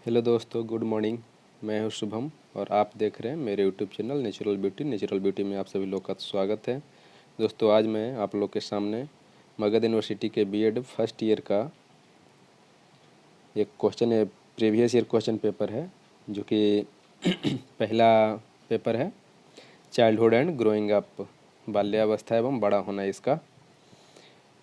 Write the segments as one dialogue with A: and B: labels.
A: Hello दोस्तों, good morning. मैं हूं शुभम और आप देख रहे हैं मेरे यूट्यूब चैनल नेचुरल ब्यूटी में आप सभी लोग का स्वागत है। दोस्तों, आज मैं आप लोग के सामने मगध यूनिवर्सिटी के बीएड फर्स्ट ईयर का एक क्वेश्चन है, प्रीवियस ईयर क्वेश्चन पेपर है, जो कि पहला पेपर है चाइल्डहुड एंड ग्रोइंग अप, बाल्यावस्था एवं बड़ा होना इसका।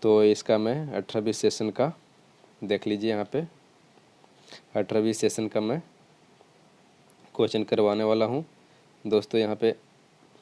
A: तो इसका मैं 18वीं सेशन का देख लीजिए, यहाँ पे 18वीं सेशन का मैं क्वेश्चन करवाने वाला हूँ। दोस्तों, यहाँ पे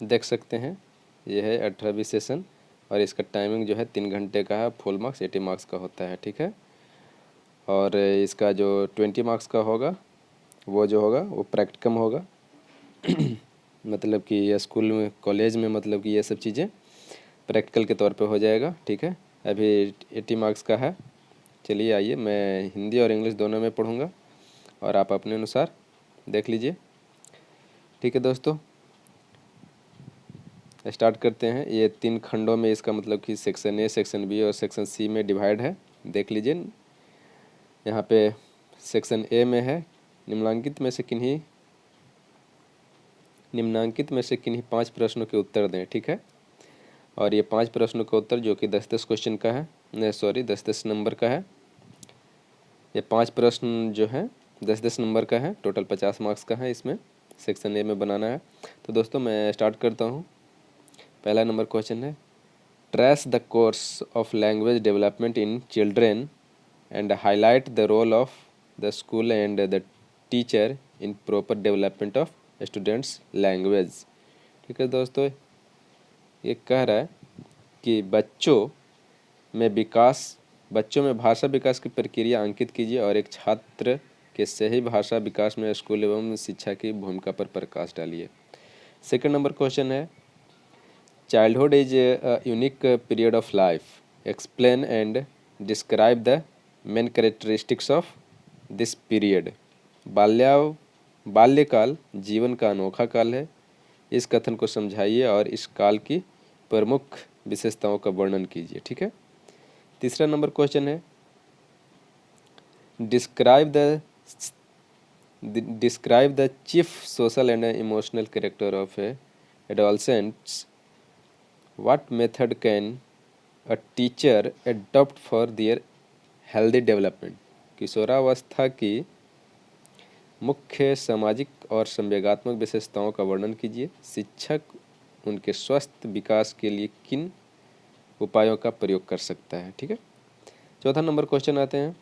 A: देख सकते हैं, ये है 18वीं सेशन और इसका टाइमिंग जो है 3 घंटे का है। फुल मार्क्स 80 मार्क्स का होता है, ठीक है। और इसका जो 20 मार्क्स का होगा वो जो होगा वो प्रैक्टिकम होगा। मतलब कि ये स्कूल में, कॉलेज में, मतलब कि ये सब चीज़ें प्रैक्टिकल के तौर पे हो जाएगा, ठीक है। अभी 80 मार्क्स का है। चलिए आइए, मैं हिंदी और इंग्लिश दोनों में पढ़ूँगा और आप अपने अनुसार देख लीजिए, ठीक है। दोस्तों, स्टार्ट करते हैं। ये 3 खंडों में इसका मतलब कि सेक्शन ए, सेक्शन बी और सेक्शन सी में डिवाइड है। देख लीजिए, यहाँ पे सेक्शन ए में है निम्नांकित में से किन्हीं 5 प्रश्नों के उत्तर दें, ठीक है। और ये 5 प्रश्नों का उत्तर जो कि 10-10 क्वेश्चन का है, नहीं सॉरी 10-10 नंबर का है। ये 5 प्रश्न जो है 10-10 नंबर का है, टोटल 50 मार्क्स का है। इसमें सेक्शन ए में बनाना है। तो दोस्तों, मैं स्टार्ट करता हूँ। पहला नंबर क्वेश्चन है, trace the course of language development in children and highlight the role of the school and the teacher in proper development of students language. ठीक है दोस्तों, ये कह रहा है कि बच्चों में भाषा विकास की प्रक्रिया अंकित कीजिए और एक छात्र के सही भाषा विकास में स्कूल एवं शिक्षा की भूमिका पर प्रकाश डालिए। सेकंड नंबर क्वेश्चन है, childhood is a unique period of life. Explain and describe the main characteristics of this period. बाल्यकाल जीवन का अनोखा काल है। इस कथन को समझाइए और इस काल की प्रमुख विशेषताओं का वर्णन कीजिए, ठीक है। तीसरा नंबर क्वेश्चन है, describe the chief social and emotional character of adolescents. What method can a teacher adopt for their healthy development? किशोरावस्था की मुख्य सामाजिक और संवेगात्मक विशेषताओं का वर्णन कीजिए। शिक्षक उनके स्वस्थ विकास के लिए किन उपायों का प्रयोग कर सकता है, ठीक है। चौथा नंबर क्वेश्चन आते हैं,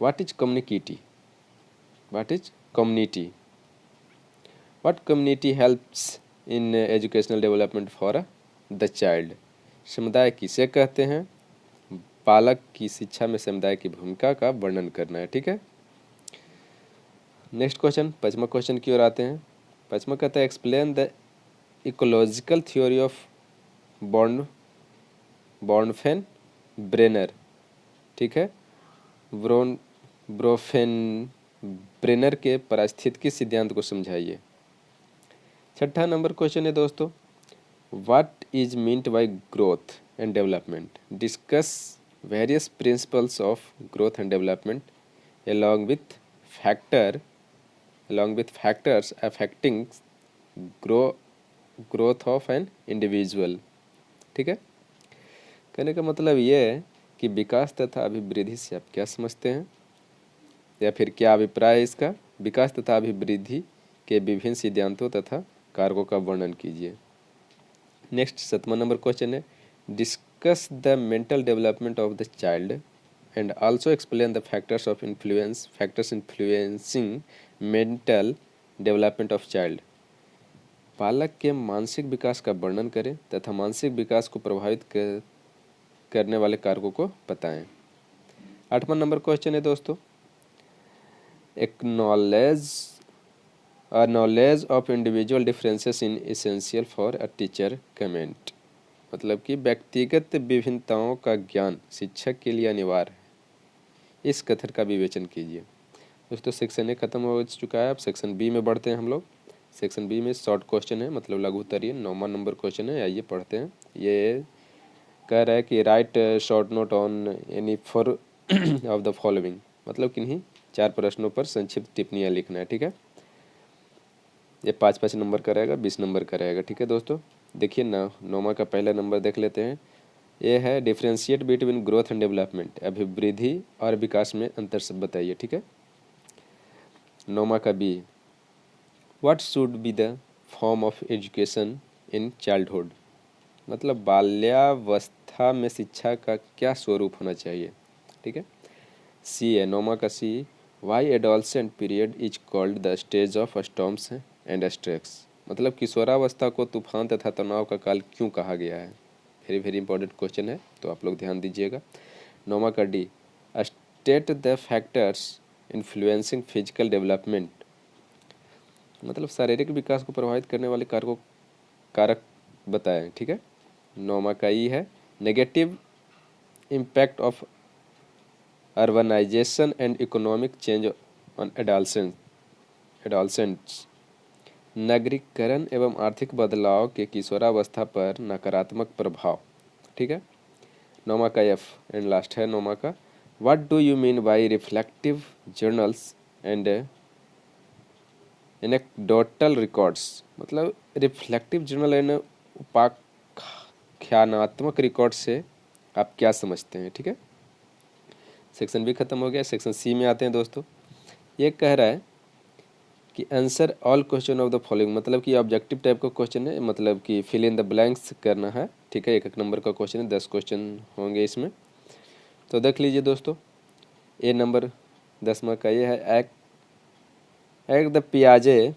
A: what is community? What community helps in educational development for the child? समुदाय किसे कहते हैं? बालक की शिक्षा में समुदाय की भूमिका का वर्णन करना है, ठीक है। नेक्स्ट क्वेश्चन, पांचवा क्वेश्चन की ओर आते हैं। पांचवा कहता है, explain the ecological theory of Bronfenbrenner, ठीक है। ब्रोफेन ब्रेनर के पारिस्थितिकी सिद्धांत को समझाइए। छठा नंबर क्वेश्चन है दोस्तों, What is meant by growth and development? Discuss various principles of growth and development along with factors affecting growth of an individual, ठीक है। कहने का मतलब ये है कि विकास तथा अभिवृद्धि से आप क्या समझते हैं, या फिर क्या अभिप्राय है इसका। विकास तथा अभिवृद्धि के विभिन्न सिद्धांतों तथा कारकों का वर्णन कीजिए। नेक्स्ट 7वां नंबर क्वेश्चन है, discuss the mental development of the child and also explain the factors influencing mental development of child. बालक के मानसिक विकास का वर्णन करें तथा मानसिक विकास को प्रभावित करने वाले कारकों को बताएं। 8वां नंबर क्वेश्चन है दोस्तों, A knowledge of individual differences in essential for a teacher comment। मतलब कि व्यक्तिगत विभिन्नताओं का ज्ञान शिक्षक के लिए अनिवार्य है। इस कथन का विवेचन कीजिए। दोस्तों, सेक्शन ए खत्म हो चुका है। अब सेक्शन बी में बढ़ते हैं हम लोग। सेक्शन बी में शॉर्ट क्वेश्चन है, मतलब लघु उत्तरीय। 9वां नंबर क्वेश्चन है, आइए पढ़ते हैं। ये कह रहा है कि right short note on any four of the following, मतलब किन्हीं 4 प्रश्नों पर संक्षिप्त टिप्पणियाँ लिखना है, ठीक है। ये 5-5 नंबर का रहेगा, 20 नंबर का रहेगा, ठीक है दोस्तों। देखिए ना, 9वां का पहला नंबर देख लेते हैं। ये है differentiate between growth and development, अभिवृद्धि और विकास में अंतर सब बताइए, ठीक है। 9वां का B, what should be the form of education in childhood, मतलब बाल्यावस्था में शिक्षा का क्या स्वरूप होना चाहिए, ठीक है। सी है 9वां का C, why adolescent period is called the stage of storms and stress, मतलब किशोरावस्था को तूफान तथा तनाव का काल क्यों कहा गया है। वेरी वेरी इंपॉर्टेंट क्वेश्चन है, तो आप लोग ध्यान दीजिएगा। 9वां का D, state the factors influencing physical development, मतलब शारीरिक विकास को प्रभावित करने वाले कारक बताएं, ठीक है। 9वां का ई है negative impact of urbanisation and economic change on adolescents, नगरीकरण एवं आर्थिक बदलाव के किशोरावस्था पर नकारात्मक प्रभाव, ठीक है। 9वां का एफ एंड लास्ट है 9वां का, what do you mean by reflective journals and anecdotal records, मतलब रिफ्लेक्टिव जर्नल एंड उपाख्यानात्मक रिकॉर्ड से आप क्या समझते हैं, ठीक है। सेक्शन बी खत्म हो गया। सेक्शन सी में आते हैं दोस्तों। ये कह रहा है कि answer all question of the following, मतलब कि ऑब्जेक्टिव टाइप का क्वेश्चन है, मतलब कि फिल इन द ब्लैंक्स करना है, ठीक है। 1-1 नंबर का क्वेश्चन है, 10 क्वेश्चन होंगे इसमें, तो देख लीजिए दोस्तों। ए नंबर 10वां का ये है, एट द पियाजे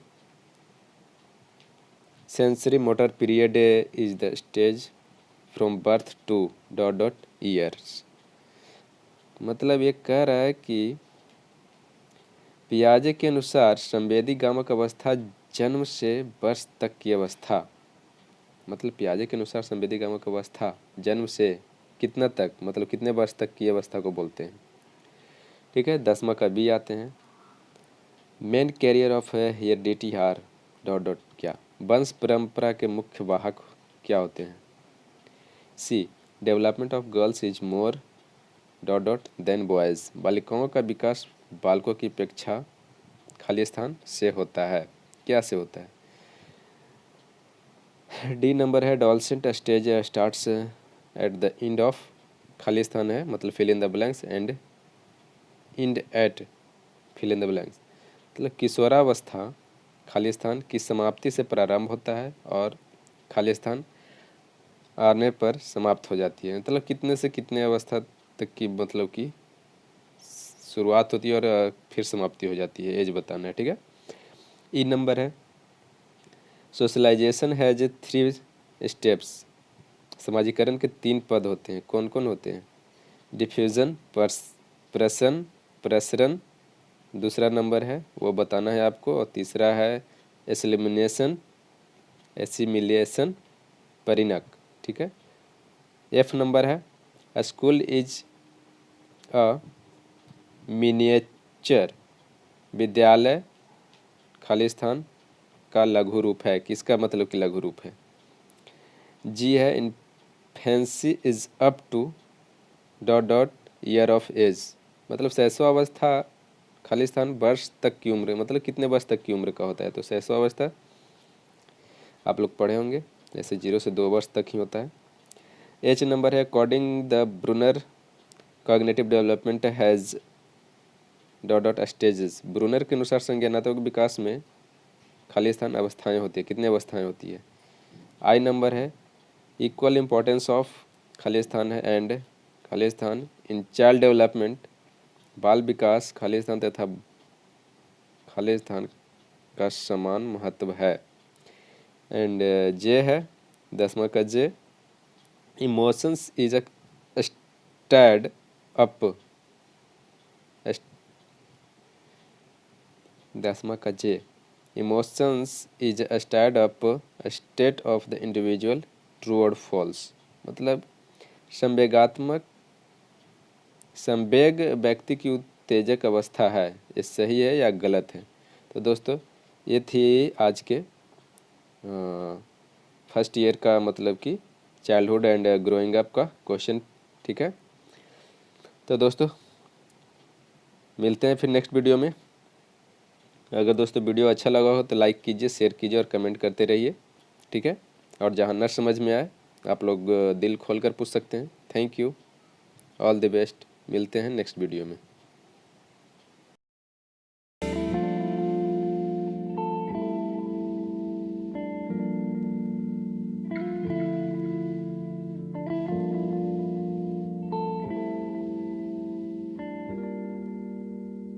A: sensory motor period is the stage from birth to dot dot years, मतलब ये कह रहा है कि पियाजे के अनुसार संवेदी गामक अवस्था जन्म से वर्ष तक की अवस्था, मतलब पियाजे के अनुसार संवेदी गामक अवस्था जन्म से कितना तक, मतलब कितने वर्ष तक की अवस्था को बोलते हैं, ठीक है। 10वां का बी आते हैं, main carrier of heredity are dot dot क्या, वंश परंपरा के मुख्य वाहक क्या होते हैं। C, development of girls is more dot dot than boys, बालिकाओं का विकास बालकों की अपेक्षा खाली स्थान से होता है, क्या से होता है। डी नंबर है, adolescent stage starts at the end of, खाली स्थान है, मतलब fill in the blanks, and end at fill in the blanks, मतलब किशोरावस्था खाली स्थान की समाप्ति से प्रारंभ होता है और खाली स्थान आने पर समाप्त हो जाती है, मतलब कितने से कितने अवस्था तक की, मतलब कि शुरुआत होती है और फिर समाप्ति हो जाती है, एज बताना है, ठीक है। ई नंबर है, सोशलाइजेशन हैज 3 स्टेप्स, समाजीकरण के 3 पद होते हैं, कौन कौन होते हैं। डिफ्यूजन, प्रसरण, दूसरा नंबर है वो बताना है आपको, और तीसरा है एसिमिलेशन, परिणक, ठीक है। एफ नंबर है, स्कूल इज अ मिनिएचर, विद्यालय खाली स्थान का लघु रूप है, किसका मतलब कि लघु रूप है। जी है, infancy is up to dot dot year of age, मतलब शैशवावस्था खाली स्थान वर्ष तक की उम्र, मतलब कितने वर्ष तक की उम्र का होता है, तो शैशवावस्था आप लोग पढ़े होंगे, जैसे 0 से 2 वर्ष तक ही होता है। एच नंबर है, according the Bruner cognitive development has dot dot stages, Bruner के अनुसार संज्ञानात्मक विकास में खाली स्थान अवस्थाएं होती है, कितनी अवस्थाएं होती है। आई नंबर है, इक्वल इम्पोर्टेंस ऑफ खाली स्थान है एंड खाली स्थान इन चाइल्ड डेवलपमेंट, बाल विकास खाली स्थान तथा खाली स्थान का समान महत्व है। एंड जे है 10वां का J, emotions is a stirred up, 10वां का J, emotions is a stirred up state of the individual, true और फॉल्स, मतलब संवेग व्यक्ति की उत्तेजक अवस्था है, ये सही है या गलत है। तो दोस्तों ये थी आज के फर्स्ट ईयर का, मतलब कि चाइल्डहुड एंड ग्रोइंग अप का क्वेश्चन, ठीक है। तो दोस्तों मिलते हैं फिर नेक्स्ट वीडियो में। अगर दोस्तों वीडियो अच्छा लगा हो तो लाइक कीजिए, शेयर कीजिए और कमेंट करते रहिए, ठीक है। और जहाँ न समझ में आए आप लोग दिल खोल कर पूछ सकते हैं। Thank you, all the best. मिलते हैं नेक्स्ट वीडियो में।